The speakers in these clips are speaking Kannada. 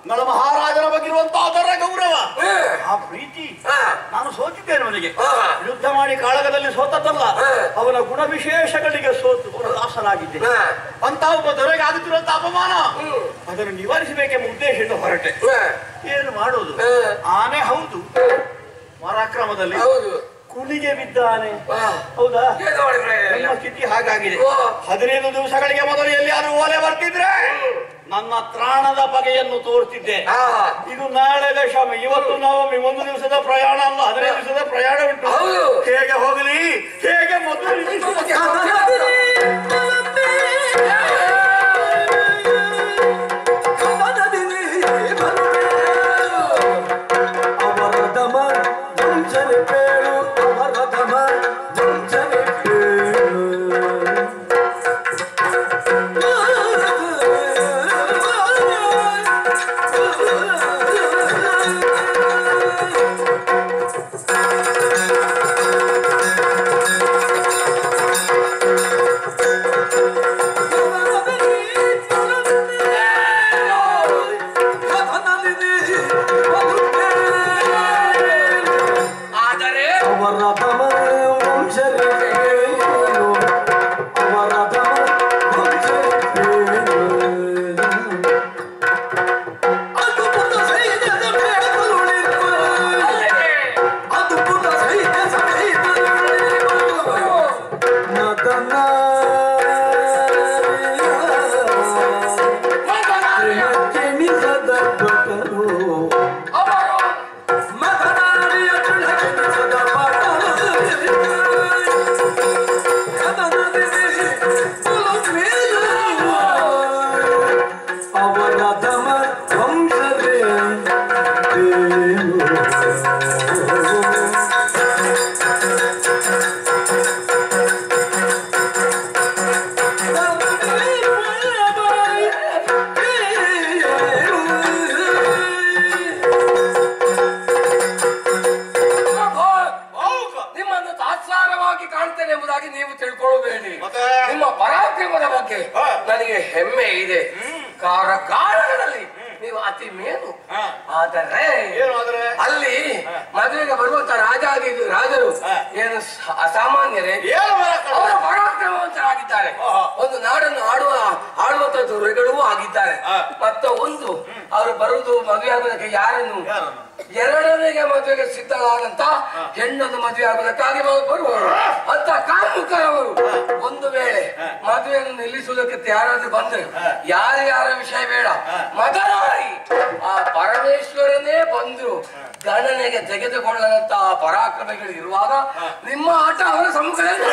ನಳ ಮಹಾರಾಜನ ಬಗ್ಗೆ ಇರುವಂತಹ ಅದರ ಗೌರವ, ಆ ಪ್ರೀತಿ. ನಾನು ಸೋತಿದ್ದೇನೆ ಅವನಿಗೆ. ಯುದ್ಧ ಮಾಡಿ ಕಾಳಗದಲ್ಲಿ ಸೋತದ್ದಲ್ಲ, ಅವನ ಗುಣ ವಿಶೇಷಗಳಿಗೆ ಸೋತು ಅವರ ದಾಸನಾಗಿದ್ದೆ. ಅಂತ ಒಬ್ಬ ದೊರೆಗೆ ಆಗುತ್ತಿರುವಂತ ಅಪಮಾನ ಅದನ್ನು ನಿವಾರಿಸಬೇಕೆಂಬ ಉದ್ದೇಶದಿಂದ ಹೊರಟೆ. ಏನು ಮಾಡೋದು? ಆನೆ ಹೌದು, ಪರಾಕ್ರಮದಲ್ಲಿ ಕುಲಿಗೆ ಬಿದ್ದಾನೆ. ಹೌದಾ? ನಮ್ಮ ಸ್ಥಿತಿ ಹಾಗಾಗಿದೆ. 15 ದಿವಸಗಳಿಗೆ ಮೊದಲು ಎಲ್ಲಿಯಾದ್ರೂ ಓಲೆ ಬರ್ತಿದ್ರೆ ನನ್ನ ತ್ರಾಣದ ಬಗೆಯನ್ನು ತೋರ್ತಿದ್ದೆ. ಇದು ನಾಳೆ ದಶಮಿ, ಇವತ್ತು ನವಮಿ, 1 ದಿವಸದ ಪ್ರಯಾಣ ಅಲ್ಲ, 15 ದಿವಸದ ಪ್ರಯಾಣ ಉಂಟು. ಹೇಗೆ ಹೋಗಲಿ? ಹೇಗೆ ಮೊದಲು ನನಗೆ ಹೆಮ್ಮೆ ಇದೆ. ಕಾಲಗಳಲ್ಲಿ ನೀವು ಅತಿ ಮೇಲು. ಆದರೆ ಅಲ್ಲಿ ಮದುವೆಗೆ ಬರುವಂತ ರಾಜರು ಏನು ಅಸಾಮಾನ್ಯರೇ, ಅವರ ಪರಾಕ್ರಮವಂತರಾಗಿದ್ದಾರೆ. ಒಂದು ನಾಡನ್ನು ಆಳುವಂತ ದೊರೆಗಳೂ ಆಗಿದ್ದಾರೆ. ಮತ್ತ ಒಂದು ಅವರು ಬರುವುದು ಮದುವೆ ಆಗೋದಕ್ಕೆ ಯಾರನ್ನು, ಎರಡನೆಗೆ ಮದುವೆಗೆ ಸಿದ್ಧರಾದಂತ ಹೆಣ್ಣನ್ನು ಮದುವೆ ಆಗೋದಕ್ಕಾಗಿ ಬರುವವರು ಅಂತ ಕಾಮುಕರವರು. ಒಂದು ವೇಳೆ ಮದುವೆಯನ್ನು ನಿಲ್ಲಿಸುವುದಕ್ಕೆ ಯಾರಾದ್ರೂ ಬಂದ್ರೆ ಯಾರ ವಿಷಯ ಬೇಡ, ಮದನಾರಿ ಆ ಪರಮೇಶ್ವರನೇ ಬಂದ್ರು ಗಣನೆಗೆ ತೆಗೆದುಕೊಳ್ಳದಂತ ಪರಾಕ್ರಮಿಗಳು ಇರುವಾಗ ನಿಮ್ಮ ಆಟ ಅವರ ಸಮ್ಮುಖದಲ್ಲಿ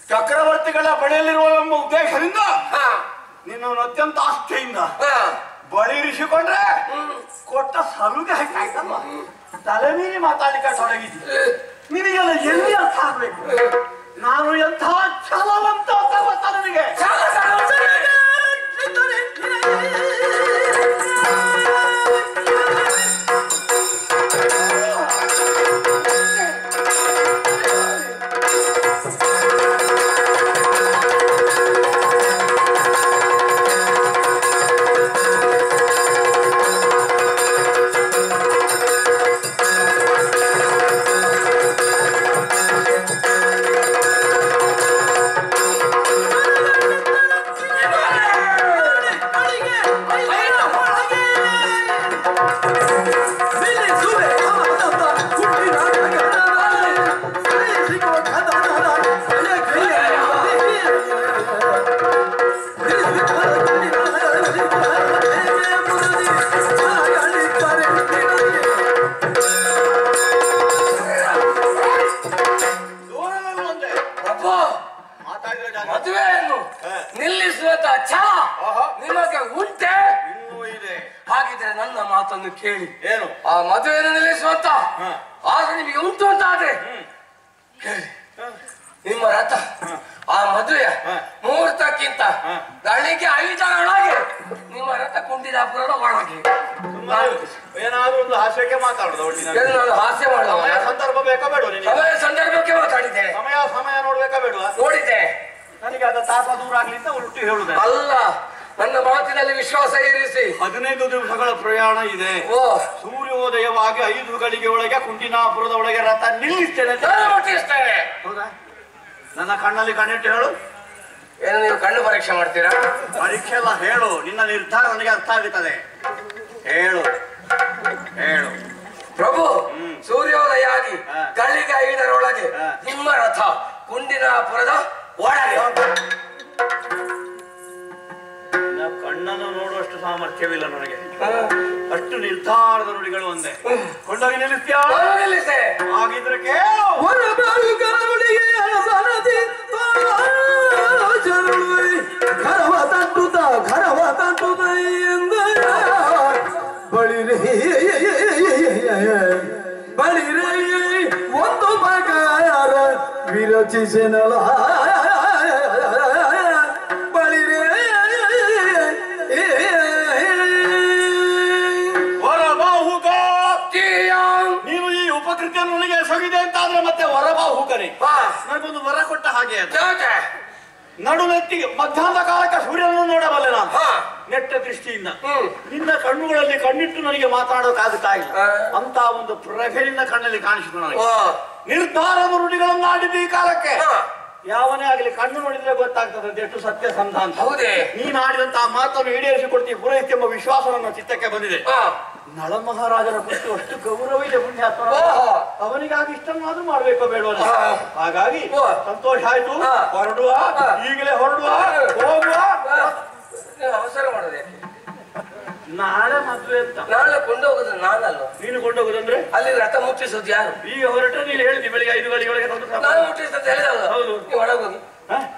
ಚಕ್ರವರ್ತಿಗಳ ಬಳಿಯಲ್ಲಿರುವ ಎಂಬ ಉದ್ದೇಶದಿಂದ ನಿನ್ನನ್ನು ಅತ್ಯಂತ ಆಸ್ಥೆಯಿಂದ ಬಳಿರಿಸಿಕೊಂಡ್ರೆ ಕೊಟ್ಟ ಸಲುಗೆ ಹಾಕಲ್ಲ. ತಲೆ ಮೀರಿ ಮಾತಾಡಲಿಕ್ಕೆ ತೊಡಗಿದ್ದಿ. ನಿನಗೆಲ್ಲ ಎಲ್ಲಿ ಅರ್ಥ ಆಗ್ಬೇಕು? ನಾನು ಎಂಥ ಛಲವಂತ ಗೊತ್ತಾ ನನಗೆ? ಮಾತನ್ನು ಕೇಳಿ ಏನು ಆ ಮದುವೆಯನ್ನು ನಿಲ್ಲಿಸುವಂತ ಆದ್ರೆ ನಿಮಗೆ ಉಂಟು ಅಂತ ಆದ್ರೆ ಕೇಳಿ ನಿಮ್ಮ ರಥ ಆ ಮದುವೆಯ ಮುಹೂರ್ತಕ್ಕಿಂತ ಗಳಿಗೆ 5 ಒಳಗೆ ನಿಮ್ಮ ರಥ ಕುಂಡಿದಾಪುರದ ಒಳಗೆ. ಏನಾದ್ರೂ ಒಂದು ಹಾಸ್ಯಕ್ಕೆ ಮಾತಾಡುದು ಹಾಸ್ಯ ಮಾಡುವ ಸಂದರ್ಭ ಬೇಕಾ ಬೇಡ ಸಮಯ ಸಂದರ್ಭಕ್ಕೆ ಮಾತಾಡಿದ್ದೇನೆ. ಸಮಯ ನೋಡ್ಬೇಕಾ ಬೇಡವಾ? ನೋಡಿದ್ದೆ. ನನಗೆ ಅದ ತಾಪ ದೂರ ಆಗ್ಲಿ ಅಂತ ಉಲ್ಟಿ ಹೇಳುದು ಅಲ್ಲ, ನನ್ನ ಮಾತಿನಲ್ಲಿ ವಿಶ್ವಾಸ ಇರಿಸಿ. 15 ದಿವಸಗಳ ಪ್ರಯಾಣ ಇದೆ. ಸೂರ್ಯೋದಯವಾಗಿ 5 ಗಳಿಗೆ ಒಳಗೆ ಕುಂಟಿನಾಪುರದ ಒಳಗೆ ರಥ ನಿಲ್ಲಿಸ್ತೇನೆ. ಹೌದಾ? ನನ್ನ ಕಣ್ಣಲ್ಲಿ ಕಣ್ಣಿಟ್ಟು ಹೇಳು. ಏನು ನೀವು ಕಣ್ಣು ಪರೀಕ್ಷೆ ಮಾಡ್ತೀರಾ? ಪರೀಕ್ಷೆ ಎಲ್ಲ ಹೇಳು. ನಿನ್ನ ನಿರ್ಧಾರ ನನಗೆ ಅರ್ಥ ಆಗುತ್ತದೆ. ಹೇಳು ಹೇಳು. ಪ್ರಭು, ಸೂರ್ಯೋದಯ ಆಗಿ ಗಳಿಗೆ 5 ನಿಮ್ಮ ರಥ ಕುಂಡಿನಾಪುರದ ಒಳಗೆ. ಕಣ್ಣನ್ನು ನೋಡುವಷ್ಟು ಸಾಮರ್ಥ್ಯವಿಲ್ಲ ನನಗೆ. ಅಷ್ಟು ನಿರ್ಧಾರದ ನುಡಿಗಳು ಒಂದೇ. ಕೊಂಡೋಗಿ ನಿಲ್ಲಿಸ್ತೀಯ? ಹಾಗಿದ್ರೆ ಬಳಿರೇ ಒಂದು ಬಗಾರ ವಿರಚಿಸನಲ ಬಳಿರೇ ನೀವು ಈ ಉಪಕೃತಿಯನ್ನು ನನಗೆ ಎಸಗಿದೆ ಅಂತ ಆದ್ರೆ ಮತ್ತೆ ಹೊರಬಾಹುಕನೇ ನನಗೊಂದು ವರ ಕೊಟ್ಟ ಹಾಗೆ ನಡು ನೆತ್ತಿಗೆ ಮಧ್ಯಾಹ್ನದ ಕಾಲಕ್ಕೆ ಸೂರ್ಯನನ್ನು ನೋಡಬಲ್ಲೆ ನಾನು ನೆಟ್ಟ ದೃಷ್ಟಿಯಿಂದ. ನಿನ್ನ ಕಣ್ಣುಗಳಲ್ಲಿ ಕಣ್ಣಿಟ್ಟು ನನಗೆ ಮಾತಾಡೋಕಾಗುತ್ತಾ ಇಲ್ಲ. ಅಂತ ಒಂದು ಪ್ರಭೆಯಿಂದ ಕಣ್ಣಲ್ಲಿ ಕಾಣಿಸಿತು ನನಗೆ. ನಿರ್ಧಾರದ ನುಡಿಗಳನ್ನು ಆಡಿದ್ದು ಈ ಕಾಲಕ್ಕೆ. ಯಾವನೇ ಆಗಲಿ ಕಣ್ಣು ನೋಡಿದ್ರೆ ಗೊತ್ತಾಗ್ತದೆ ಎಷ್ಟು ಸತ್ಯಸಂಧ ಅಂತ. ಹೌದೇ? ನೀನು ಆಡಿದಂತಹ ಮಾತನ್ನು ಈಡೇರಿಸಿಕೊಡ್ತೀವಿ ಪೂರೈಸಿ ಎಂಬ ವಿಶ್ವಾಸ ನನ್ನ ಚಿತ್ತಕ್ಕೆ ಬಂದಿದೆ. ನಳ ಮಹಾರಾಜರ ಕುರಿತು ಅಷ್ಟು ಗೌರವ ಇದೆ ಪುಣ್ಯಾತ್ಮ. ಅವನಿಗಾಗಿ ಇಷ್ಟನ್ನಾದ್ರೂ ಮಾಡ್ಬೇಕೋ ಬೇಡವಲ್ಲ. ಹಾಗಾಗಿ ಸಂತೋಷ ಆಯ್ತು. ಹೊರಡುವ, ಈಗಲೇ ಹೊರಡುವ, ಹೋಗುವ. ಅವಸರ ಮಾಡೋದು ಯಾಕೆ? ನಾಳೆ ಮದುವೆ ಅಂತ. ನಾಳೆ ಕೊಂಡೋಗುದು ನಾನಲ್ಲ. ನೀನು ಕೊಂಡೋಗುದಂದ್ರೆ ಅಲ್ಲಿ ರಥ ಮುಟ್ಟಿಸೋದು ಯಾರು? ಈಗ ಹೊರಟ್ರೆ ನೀನು ಹೇಳಿದಿ ಬೆಳಿಗ್ಗೆ 5 ಗಂಟೆಗೆ ನಾನು ಮುಟ್ಟಿಸೋದು ಹೇಳಿದಲ್ಲ. ಹೌದು, ನೀವು ಒಳಗೋಗಿ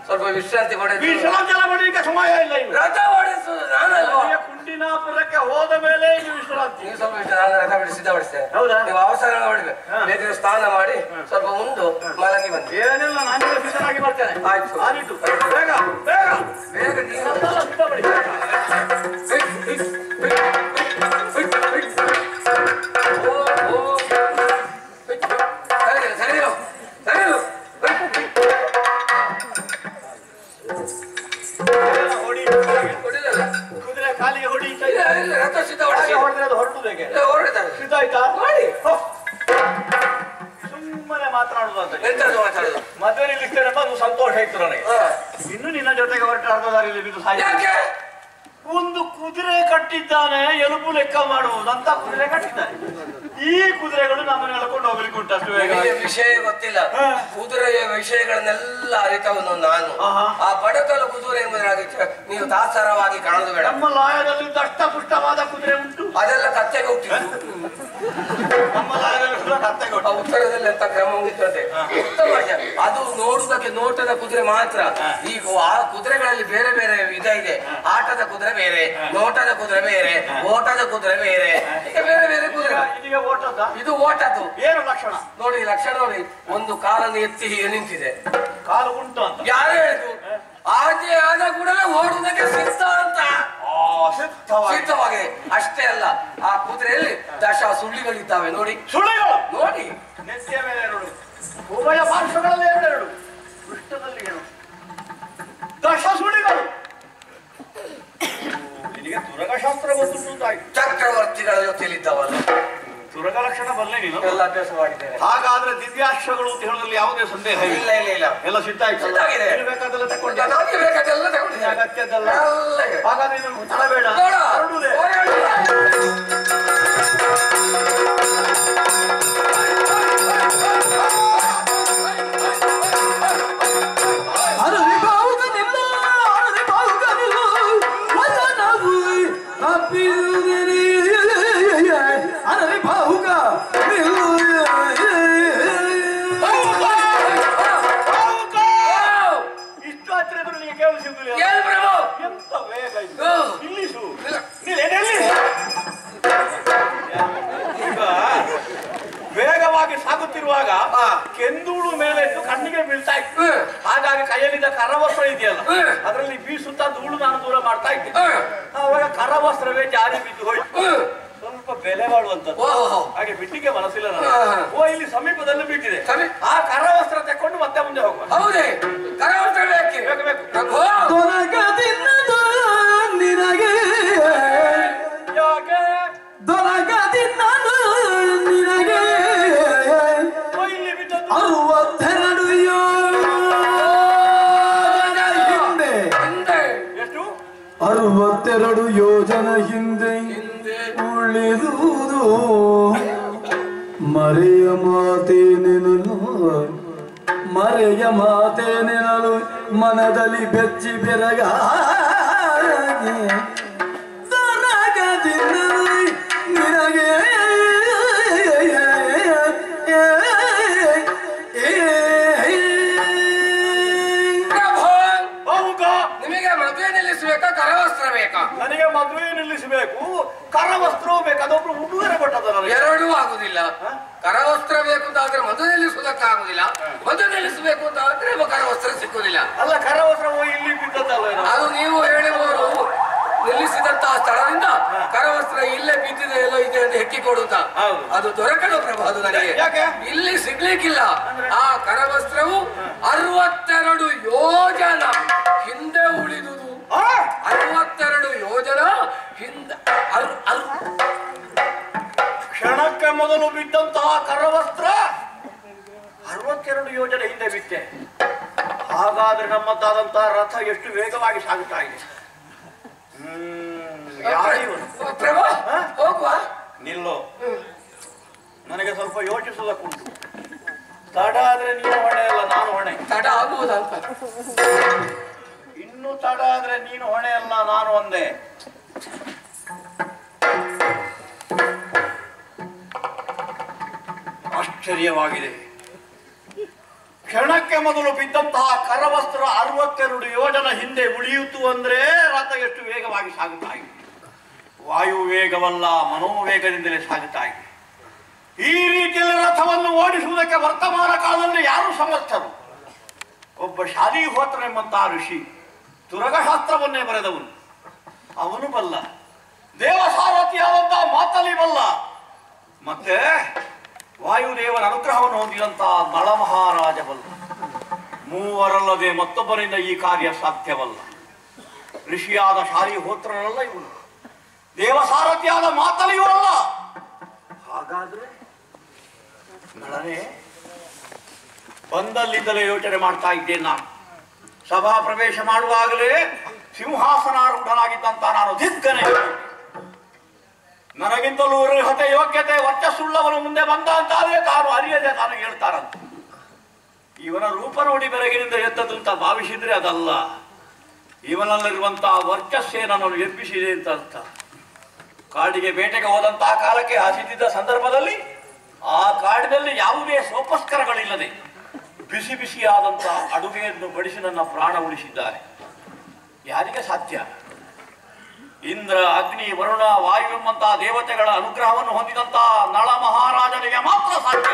ಸ್ವಲ್ಪ ವಿಶ್ರಾಂತಿ ಪಡೆದು. ವಿಶ್ರಾಂತಿ ಎಲ್ಲ ಮಾಡಲಿಕ್ಕೆ ಸಮಯ ಇಲ್ಲ. ರಥ ಓಡಿಸುವುದು ನಾನಲ್ವಾ? ಕುಂಟಿನಾಪುರಕ್ಕೆ ಹೋದ ಮೇಲೆ ವಿಶ್ರಾಂತಿ. ನೀವು ಸ್ವಲ್ಪ ನಾನು ರಥ ಬಿಡಿ ಸಿದ್ಧಪಡಿಸ್ತೇನೆ. ಹೌದಾ? ನೀವು ಅವಸರ ಮಾಡಬೇಕು. ಬೇಗ ಸ್ನಾನ ಮಾಡಿ ಸ್ವಲ್ಪ ಮುಂದು ಮಲಗಿ ಬಂದು. ಏನಿಲ್ಲ, ನಾನು ಸಿದ್ಧರಾಗಿ ಬರ್ತೇನೆ. ಆಯ್ತು ಆದಿತ್ತು. ಬೇಗ ಬೇಗ ಬೇಗ ನೀವು ಸಿದ್ಧಪಡಿ. ಕುದುರೆ ಕಾಲಿಗೆ ಹೊಡಿ. ರಥ ಸಿದ್ಧಪಡಿಸಿ ಹೊಡೆದ್ರೆ ಅದು ಹೊರಟುದೇಗೆ ಹೊರಡಿದ್ದಾರೆ. ಸಿದ್ಧ ಆಯ್ತಾ? ಮಾಡಿ ಸುಮ್ಮನೆ ಮಾತನಾಡುದು ಅಂತ. ಎಂತದ್ದು ಮಾತಾಡುದು? ಮದುವೆ ನಿಲ್ಲಿಸ್ತೇನೆ ಅದು ಸಂತೋಷ ಆಯ್ತು ನನಗೆ. ಇನ್ನು ನಿನ್ನ ಜೊತೆಗೆ ಹೊರಟ ಅರ್ಧ ದಾರಿಯಲ್ಲಿ ಬಿದ್ದು ಸಾಯ್ತು. ಒಂದು ಕುದುರೆ ಕಟ್ಟಿದ್ದಾನೆ, ಎಲುಬು ಲೆಕ್ಕ ಮಾಡುವುದು ಅಂತ ಕುದುರೆ ಕಟ್ಟಿದ್ದಾನೆ. ಈ ಕುದುರೆಗಳು ನಮ್ಮನ್ನು ಎಳ್ಕೊಂಡು ಹೋಗ್ಲಿಕ್ಕೆ ಉಂಟಷ್ಟು ಬೇಗ. ವಿಷಯ ಗೊತ್ತಿಲ್ಲ. ಕುದುರೆಯ ವಿಷಯಗಳನ್ನೆಲ್ಲ ಅರಿತವನು ನಾನು. ಆ ಬಡಕಲು ಕುದುರೆ ಎಂಬುದಾಗಿತ್ತು. ನೀವು ತಾತ್ಸಾರವಾಗಿ ಕಾಣೋದು ಬೇಡ. ನಮ್ಮ ಲಾಯದಲ್ಲಿ ದಷ್ಟಪುಷ್ಟವಾದ ಕುದುರೆ ಉಂಟು. ಅದೆಲ್ಲ ಕತ್ತೆಗೆ ಹುಟ್ಟಿದ್ದು. ನಮ್ಮ ಲಾಯದಲ್ಲಿ ಕತ್ತೆಗೆ ಹುಟ್ಟು. ಉತ್ತರದಲ್ಲಿ ಅಂತ ಕ್ರಮ ಉಂಟದೆ ಉತ್ತಮ. ಅದು ನೋಡುವುದಕ್ಕೆ ನೋಟದ ಕುದುರೆ ಮಾತ್ರ. ಈಗ ಆ ಕುದುರೆಗಳಲ್ಲಿ ಬೇರೆ ಬೇರೆ ವಿಧ ಇದೆ. ಆಟದ ಕುದುರೆ ಬೇರೆ, ನೋಟದ ಕುದುರೆ ಬೇರೆ, ಓಟದ ಕುದುರೆ ಬೇರೆ, ಈಗ ಬೇರೆ ಬೇರೆ ಕುದುರೆ. ಇದು ಓಟದ್ದು. ಏನು ಲಕ್ಷಣ ನೋಡಿ, ಲಕ್ಷಣ ನೋಡಿ. ಒಂದು ಕಾಲನ್ನು ಎತ್ತಿ ಹೀಗೆ ನಿಂತಿದೆ. ಕಾಲು ಉಂಟು ಅಂತ ಯಾರು ಹೇಳಿದ್ರು? ಆಜೆ ಆದ ಕೂಡಲೇ ಓಡುವುದಕ್ಕೆ ಸಿದ್ಧ ಅಂತ. ಸಿದ್ಧವಾಗಿದೆ. ಅಷ್ಟೇ ಅಲ್ಲ, ಆ ಕುದುರೆಯಲ್ಲಿ 10 ಸುಳ್ಳಿಗಳಿದ್ದಾವೆ ನೋಡಿ. ಸುಳ್ಳಿಗಳು ನೋಡಿ. ನೆತ್ತಿಯ ಮೇಲೆ 2, ಉಭಯ ಪಾರ್ಶ್ವಗಳಲ್ಲಿ 2, ಪೃಷ್ಠದಲ್ಲಿ 7, 10 ಸುಳ್ಳಿಗಳು. ನಿನಗೆ ತುರಗಶಾಸ್ತ್ರ ಗೊತ್ತುಂಟು ಅಂತಾಯ್ತು. ಚಕ್ರವರ್ತಿಗಳ ಜೊತೆಲಿದ್ದಾವಲ್ಲ. ತುರಗ ಲಕ್ಷಣ ಬಲ್ಲೆ ನೀನು ಎಲ್ಲ ಅಭ್ಯಾಸ ಮಾಡಿದ್ದೇನೆ. ಹಾಗಾದ್ರೆ ದಿವ್ಯಾಶ್ವಗಳು ಅಂತ ಹೇಳೋದ್ರಲ್ಲಿ ಯಾವುದೇ ಸಂದೇಹ ಇಲ್ಲ. ಇಲ್ಲ ಇಲ್ಲ, ಎಲ್ಲ ಸಿದ್ಧ ಆಯ್ತು. ಬೇಕಾದೆಲ್ಲ ತಗೊಂಡೆ. ಬೇಕಾದೆಲ್ಲ ತಗೊಂಡಿದ್ದೆ. ಅಗತ್ಯದಲ್ಲ. ಹಾಗಾದ್ರೆ ನೀನು ತಡಬೇಡ. ಹೊರಡುವುದೇ. ಇಷ್ಟು ಹತ್ತಿರ ನಿಮಗೆ ಕೇಳಿಸಿದ್ರು. ಎಂತ ವೇಗ ಇದು. ನಿಲ್ಲಿಸು. ಬರುತ್ತಿರುವಾಗ ಕೆಂದೂಳು ಮೇಲೆ ಇಟ್ಟು ಕಣ್ಣಿಗೆ ಬೀಳ್ತಾ ಇತ್ತು. ಹಾಗಾಗಿ ಕೈಯಲ್ಲಿದ್ದ ಕರವಸ್ತ್ರ ಇದೆಯಲ್ಲ ಅದರಲ್ಲಿ ಬೀಸುತ್ತಾ ಧೂಳು ನಾನು ದೂರ ಮಾಡ್ತಾ ಇದ್ದೆ. ಆವಾಗ ಕರವಸ್ತ್ರವೇ ಜಾರಿ ಬಿದ್ದು ಹೋಯ್ತು. ಸ್ವಲ್ಪ ಬೆಲೆ ಬಾಳುವಂತದ್ದು, ಹಾಗೆ ಬಿಟ್ಟಿಗೆ ಮನಸ್ಸಿಲ್ಲ ನಾನು. ಇಲ್ಲಿ ಸಮೀಪದಲ್ಲಿ ಬಿಟ್ಟಿದೆ. ಆ ಕರವಸ್ತ್ರ ತಕೊಂಡು ಮತ್ತೆ ಮುಂದೆ ಹೋಗುವ. ಹೌದೇ ಕರವಸ್ತ್ರ ನಿನಗೆ ಯಾಕೆ ನಿನಗೆ ಇಲ್ಲಿ ಬಿದ್ದದ್ದು 62 ಯೋಜನ ಹಿಂದೆ. ಎಷ್ಟು? 62 ಯೋಜನ ಹಿಂದೆ ಉಳಿದುವುದು ಮರೆಯ ಮಾತೆ ನೆನಲು ಮನದಲ್ಲಿ ಬೆಚ್ಚಿ ಬೆರಗ ನಿನಗೆ ನಿಮಗೆ ಮದುವೆ ನಿಲ್ಲಿಸಬೇಕಾ ಕರವಸ್ತ್ರ ಬೇಕಾ? ನನಗೆ ಮದುವೆ ನಿಲ್ಲಿಸಬೇಕು, ಕರವಸ್ತ್ರವೂ ಬೇಕು. ಅದೊಬ್ರು ಉಡುಗೊರೆ ಕೊಟ್ಟದ ನನಗೆ. ಎರಡೂ ಆಗುದಿಲ್ಲ. ಕರವಸ್ತ್ರ ಬೇಕು ಅಂತ ಆದ್ರೆ ಮದುವೆ ನಿಲ್ಲಿಸುವುದಕ್ಕಾಗುದಿಲ್ಲ, ಮದುವೆ ನಿಲ್ಲಿಸಬೇಕು ಅಂತ ಆದ್ರೆ ಕರವಸ್ತ್ರ ಸಿಕ್ಕುದಿಲ್ಲ. ಅಲ್ಲ, ಕರವಸ್ತ್ರ ಇಲ್ಲಿ ಬಿದ್ದದಲ್ಲ. ಅದು ನೀವು ಹೇಳುವವರು ನಿಲ್ಲಿಸಿದಂತಹ ಸ್ಥಳದಿಂದ ಕರವಸ್ತ್ರ ಇಲ್ಲೇ ಬಿದ್ದಿದೆ ಎಲ್ಲೋ ಇದೆ ಅಂತ ಹೆಕ್ಕಿ ಕೊಡುತ್ತಾ ಅದು ದೊರಕಲು ಪ್ರಭು. ಅದು ನನಗೆ ಇಲ್ಲಿ ಸಿಗ್ಲಿಕ್ಕಿಲ್ಲ. ಆ ಕರವಸ್ತ್ರವು 62 ಯೋಜನ ಹಿಂದೆ ಉಳಿದುದು. 62 ಯೋಜನ ಹಿಂದೆ ಕ್ಷಣಕ್ಕೆ ಮೊದಲು ಬಿದ್ದಂತಹ ಕರವಸ್ತ್ರ 62 ಯೋಜನೆ ಹಿಂದೆ ಬಿದ್ದೆ. ಹಾಗಾದ್ರೆ ನಮ್ಮದಾದಂತಹ ರಥ ಎಷ್ಟು ವೇಗವಾಗಿ ಸಾಗುತ್ತಾ ಇದೆ. ಹೋಗುವ ನಿಲ್ಲೋ, ನನಗೆ ಸ್ವಲ್ಪ ಯೋಚಿಸುವುದಕ್ಕುಂಟು. ತಡ ಆದ್ರೆ ನೀನು ಹೊಣೆ ಅಲ್ಲ, ನಾನು ಹೊಣೆ. ತಡ ಆಗುವುದಂತ ಇನ್ನು ತಡ ಆದ್ರೆ ನೀನು ಹೊಣೆ ಅಲ್ಲ, ನಾನು ಒಂದೇ. ಆಶ್ಚರ್ಯವಾಗಿದೆ. ಕ್ಷಣಕ್ಕೆ ಮೊದಲು ಬಿದ್ದಂತಹ ಕರವಸ್ತ್ರ 62 ಯೋಜನ ಹಿಂದೆ ಉಳಿಯಿತು ಅಂದ್ರೆ ರಥ ಎಷ್ಟು ವೇಗವಾಗಿ ಸಾಗುತ್ತಾ ಇದೆ. ವಾಯು ವೇಗವಲ್ಲ, ಮನೋವೇಗದಿಂದಲೇ ಸಾಗುತ್ತಾ ಇದೆ. ಈ ರೀತಿಯಲ್ಲಿ ರಥವನ್ನು ಓಡಿಸುವುದಕ್ಕೆ ವರ್ತಮಾನ ಕಾಲದಲ್ಲಿ ಯಾರು ಸಮರ್ಥರು? ಒಬ್ಬ ಶಾಲಿಹೋತ್ರನೆಂಬಂತಹ ಋಷಿ, ತುರಗಶಾಸ್ತ್ರವನ್ನೇ ಬರೆದವನು, ಅವನು ಬಲ್ಲ. ದೇವಸಾರಥಿಯಾದಂತಹ ಮಾತಲಿ ಬಲ್ಲ. ಮತ್ತೆ ವಾಯುದೇವರ ಅನುಗ್ರಹವನ್ನು ಹೊಂದಿದಂತಹ ನಳ ಮಹಾರಾಜ ಬಲ್ಲ. ಮೂವರಲ್ಲದೆ ಮತ್ತೊಬ್ಬರಿಂದ ಈ ಕಾರ್ಯ ಸಾಧ್ಯವಲ್ಲ. ಋಷಿಯಾದ ಶಾಲಿಹೋತ್ರನಲ್ಲ ಇವನು, ದೇವಸಾರಥಿಯಾದ ಮಾತಲಿಯೂ ಅಲ್ಲ. ಹಾಗಾದ್ರೆ ನಳನೇ ಬಂದಲ್ಲಿಂದಲೇ ಯೋಚನೆ ಮಾಡ್ತಾ ಇದ್ದೇನೆ. ನಾನು ಸಭಾ ಪ್ರವೇಶ ಮಾಡುವಾಗಲೇ ಸಿಂಹಾಸನಾರೂಢನಾಗಿದ್ದಂತ ನಾನು ದಿಗ್ಗನೆ ನನಗಿಂತಲೂ ಅರ್ಹತೆ ಯೋಗ್ಯತೆ ವರ್ಚಸ್ಸುಳ್ಳವನು ಮುಂದೆ ಬಂದ ಅಂತಾದ್ರೆ ತಾನು ಅರಿಯದೆ ತಾನು ಹೇಳ್ತಾರಂತ. ಇವನ ರೂಪ ನೋಡಿ ಬೆರಗಿನಿಂದ ಎದ್ದದ್ದು ಅಂತ ಭಾವಿಸಿದ್ರೆ ಅದಲ್ಲ, ಇವನಲ್ಲಿರುವಂತಹ ವರ್ಚಸ್ಸೇ ನನ್ನನ್ನು ಎಬ್ಬಿಸಿದೆ ಅಂತ ಅರ್ಥ. ಕಾಡಿಗೆ ಬೇಟೆಗೆ ಹೋದಂತಹ ಕಾಲಕ್ಕೆ ಹಸಿದಿದ್ದ ಸಂದರ್ಭದಲ್ಲಿ ಆ ಕಾಡಿನಲ್ಲಿ ಯಾವುದೇ ಸೋಪಸ್ಕರಗಳಿಲ್ಲದೆ ಬಿಸಿ ಬಿಸಿಯಾದಂತಹ ಅಡುಗೆಯನ್ನು ಬಡಿಸಿ ನನ್ನ ಪ್ರಾಣ ಉಳಿಸಿದ್ದಾರೆ. ಯಾರಿಗೆ ಸಾಧ್ಯ? ಇಂದ್ರ, ಅಗ್ನಿ, ವರುಣ, ವಾಯು ಎಂಬಂತಹ ದೇವತೆಗಳ ಅನುಗ್ರಹವನ್ನು ಹೊಂದಿದಂತಹ ನಳ ಮಹಾರಾಜನಿಗೆ ಮಾತ್ರ ಸಾಧ್ಯ.